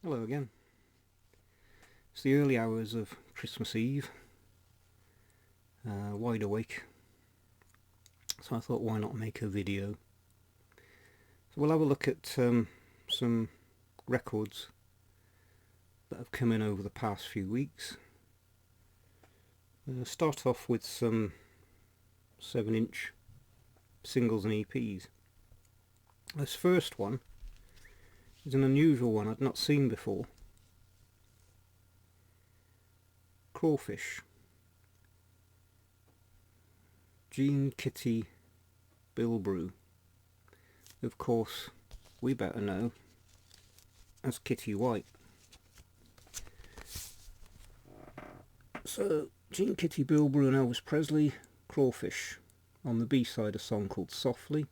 Hello again. It's the early hours of Christmas Eve, wide awake, so I thought why not make a video. So we'll have a look at some records that have come in over the past few weeks. Start off with some 7-inch singles and EPs. This first one is an unusual one I'd not seen before. Crawfish. Jean Kitty Bilbrew. Of course, we better know as Kitty White. So, Jean Kitty Bilbrew and Elvis Presley, Crawfish, on the B-side a song called Softly.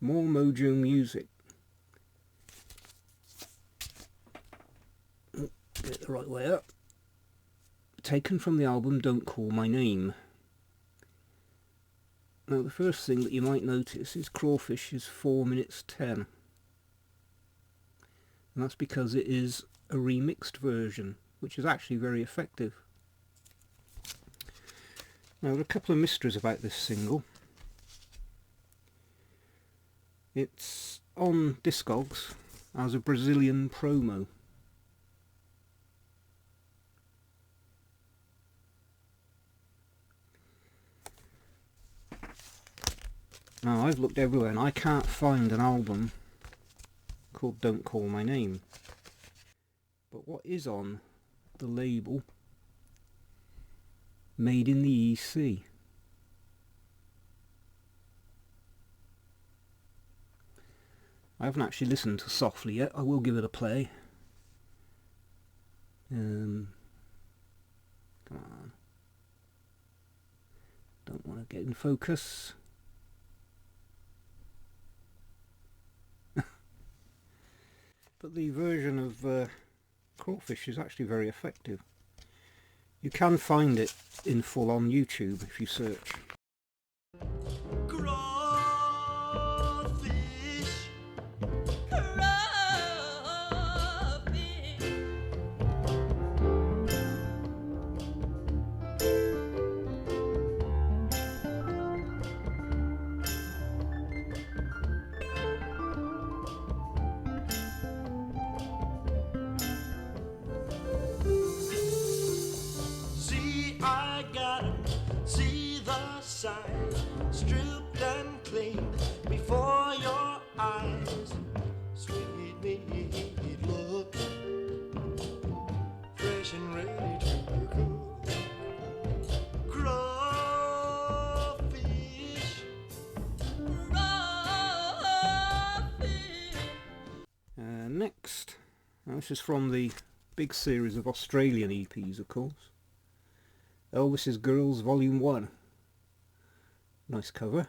More Mojo Music. Get it the right way up. Taken from the album Don't Call My Name. Now the first thing that you might notice is Crawfish is 4 minutes 10. And that's because it is a remixed version, which is actually very effective. Now there are a couple of mysteries about this single. It's on Discogs as a Brazilian promo. Now I've looked everywhere and I can't find an album called Don't Call My Name. But what is on the label Made in the EC? I haven't actually listened to Softly yet. I will give it a play. Come on. Don't want to get in focus. But the version of Crawfish is actually very effective. You can find it in full on YouTube if you search. Stripped and cleaned before your eyes. Sweet meat look fresh and ready to cook. Crawfish. Next, now this is from the big series of Australian EPs, of course. Elvis's Girls Volume 1. Nice cover.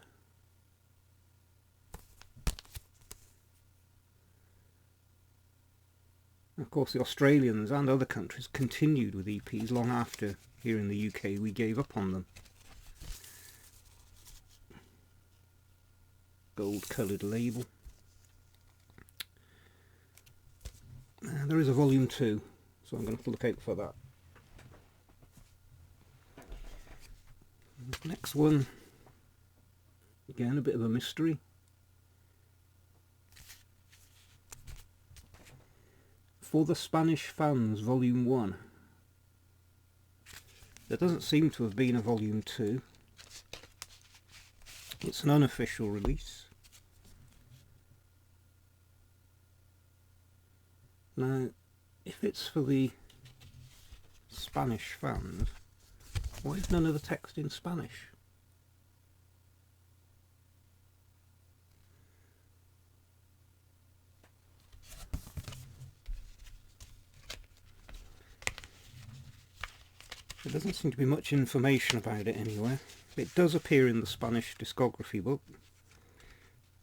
Of course, the Australians and other countries continued with EPs long after here in the UK we gave up on them. Gold coloured label. There is a volume 2, so I'm going to have to look out for that. Next one. Again, a bit of a mystery. For the Spanish Fans, Volume 1. There doesn't seem to have been a Volume 2. It's an unofficial release. Now, if it's for the Spanish fans, why is none of the text in Spanish? There doesn't seem to be much information about it anywhere. It does appear in the Spanish discography book,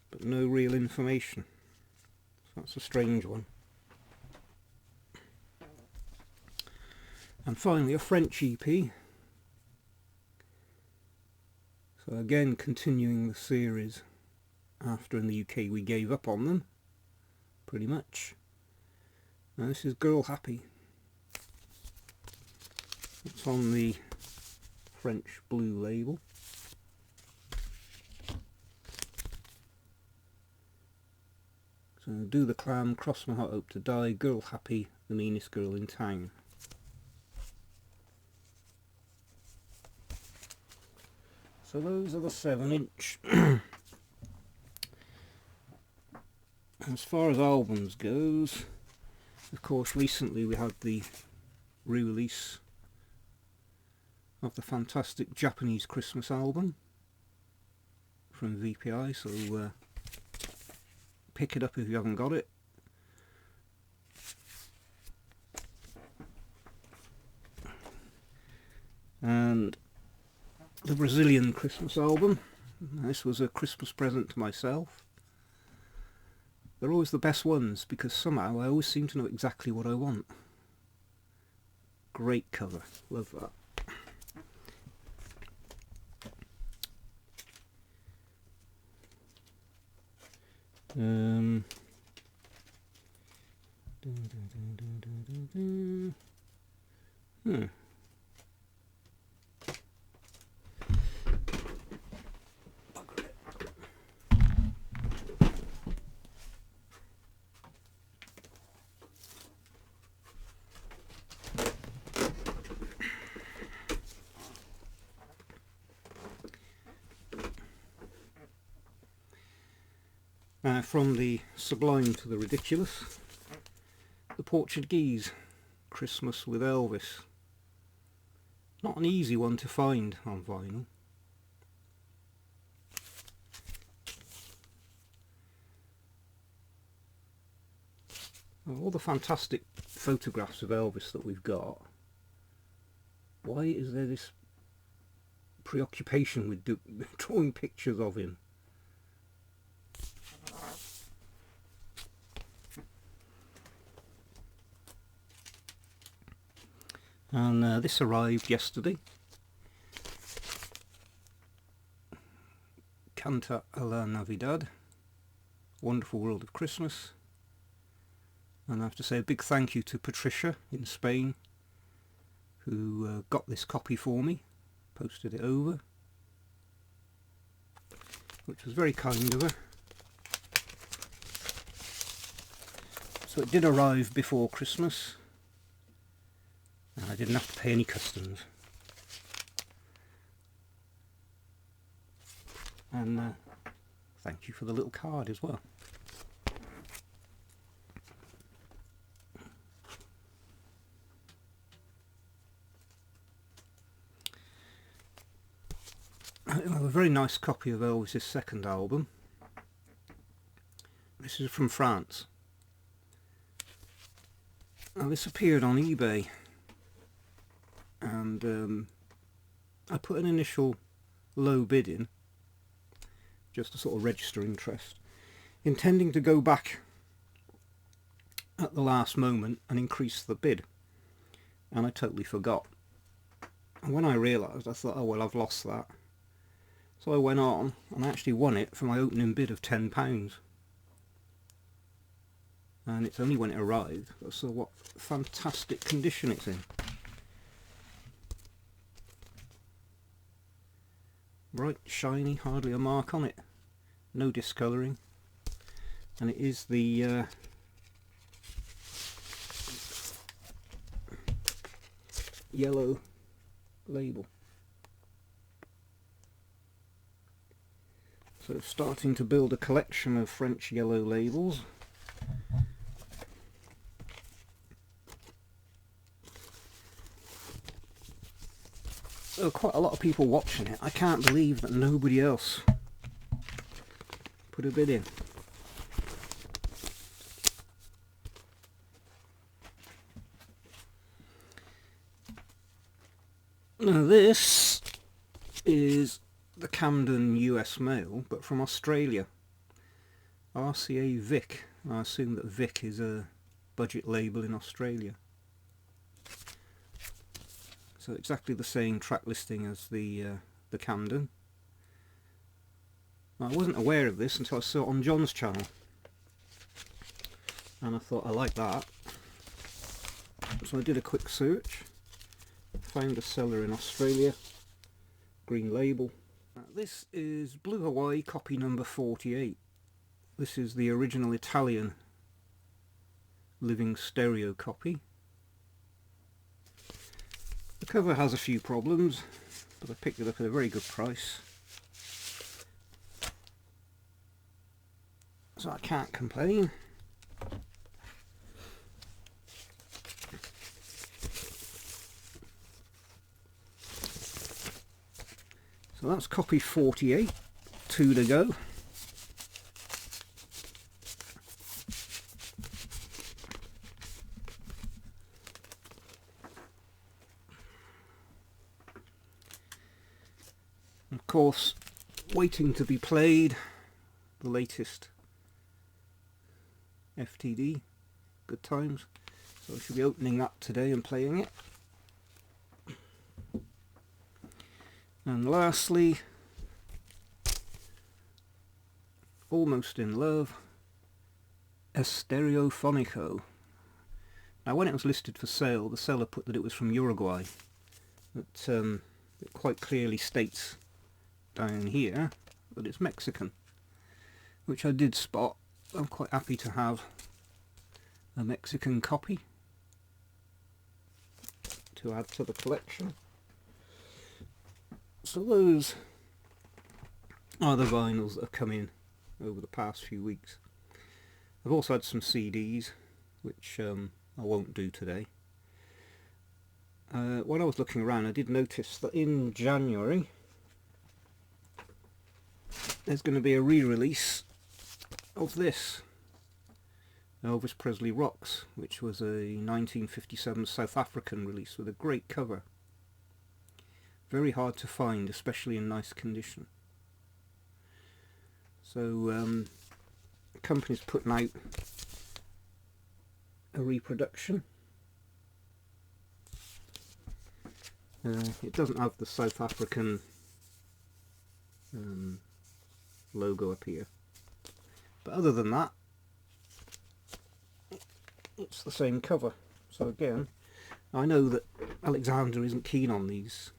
but no real information. So that's a strange one. And finally a French EP. So again continuing the series after in the UK we gave up on them, pretty much. Now this is Girl Happy. It's on the French blue label. So do the clam, cross my heart, hope to die, girl happy, the meanest girl in town. So those are the 7-inch. As far as albums goes, of course recently we had the re-release of the fantastic Japanese Christmas album from VPI, so pick it up if you haven't got it. And the Brazilian Christmas album. This was a Christmas present to myself. They're always the best ones because somehow I always seem to know exactly what I want. Great cover, love that. Now, from the sublime to the ridiculous, the Portuguese Christmas with Elvis. Not an easy one to find on vinyl. All the fantastic photographs of Elvis that we've got, why is there this preoccupation with drawing pictures of him? And this arrived yesterday. Canta a la Navidad, Wonderful World of Christmas. And I have to say a big thank you to Patricia in Spain, who got this copy for me, posted it over, which was very kind of her. So it did arrive before Christmas. I didn't have to pay any customs. And thank you for the little card as well. I have a very nice copy of Elvis's second album. This is from France. Now this appeared on eBay. And I put an initial low bid in, just to sort of register interest, intending to go back at the last moment and increase the bid, and I totally forgot. And when I realised, I thought, oh well, I've lost that. So I went on and I actually won it for my opening bid of £10. And it's only when it arrived that I saw what fantastic condition it's in. Bright, shiny, hardly a mark on it, no discolouring, and it is the yellow label. So starting to build a collection of French yellow labels. So quite a lot of people watching it. I can't believe that nobody else put a bid in. Now this is the Camden US Mail, but from Australia. RCA Vic. I assume that Vic is a budget label in Australia. So exactly the same track listing as the Camden. Now, I wasn't aware of this until I saw it on John's channel, and I thought I like that. So I did a quick search, found a seller in Australia, Green Label. This is Blue Hawaii copy number 48. This is the original Italian living stereo copy. The cover has a few problems, but I picked it up at a very good price, so I can't complain. So that's copy 48, 2 to go. Of course, waiting to be played, the latest FTD, Good Times. So I should be opening that today and playing it. And lastly, Almost in Love, Estereofonico. Now when it was listed for sale, the seller put that it was from Uruguay, but it quite clearly states down here that it's Mexican, which I did spot. I'm quite happy to have a Mexican copy to add to the collection. So those are the vinyls that have come in over the past few weeks. I've also had some CDs, which I won't do today. When I was looking around, I did notice that in January there's going to be a re-release of this, Elvis Presley Rocks, which was a 1957 South African release with a great cover. Very hard to find, especially in nice condition. So the company's putting out a reproduction. It doesn't have the South African logo up here, but other than that, it's the same cover. So again, I know that Alexander isn't keen on these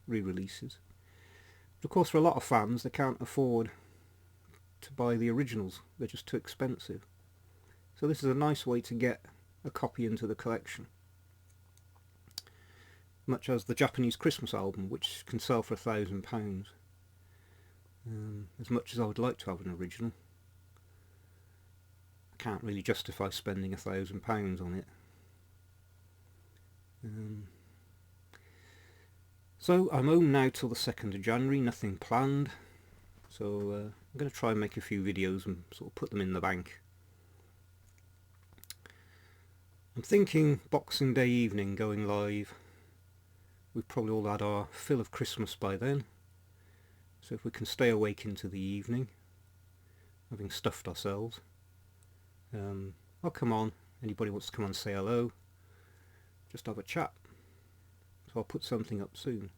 re-releases, but of course for a lot of fans they can't afford to buy the originals, they're just too expensive. So this is a nice way to get a copy into the collection, much as the Japanese Christmas album, which can sell for £1,000. As much as I would like to have an original, I can't really justify spending £1,000 on it. So I'm home now till the 2nd of January, nothing planned, so I'm going to try and make a few videos and sort of put them in the bank. I'm thinking Boxing Day evening going live. We've probably all had our fill of Christmas by then, so if we can stay awake into the evening, having stuffed ourselves, I'll come on. Anybody wants to come on and say hello, just have a chat. So I'll put something up soon.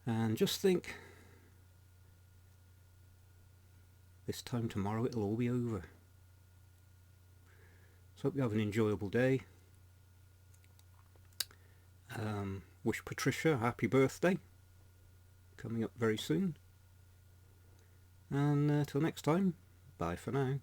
And just think, this time tomorrow it'll all be over. So hope you have an enjoyable day. Wish Patricia a happy birthday, coming up very soon. And till next time, bye for now.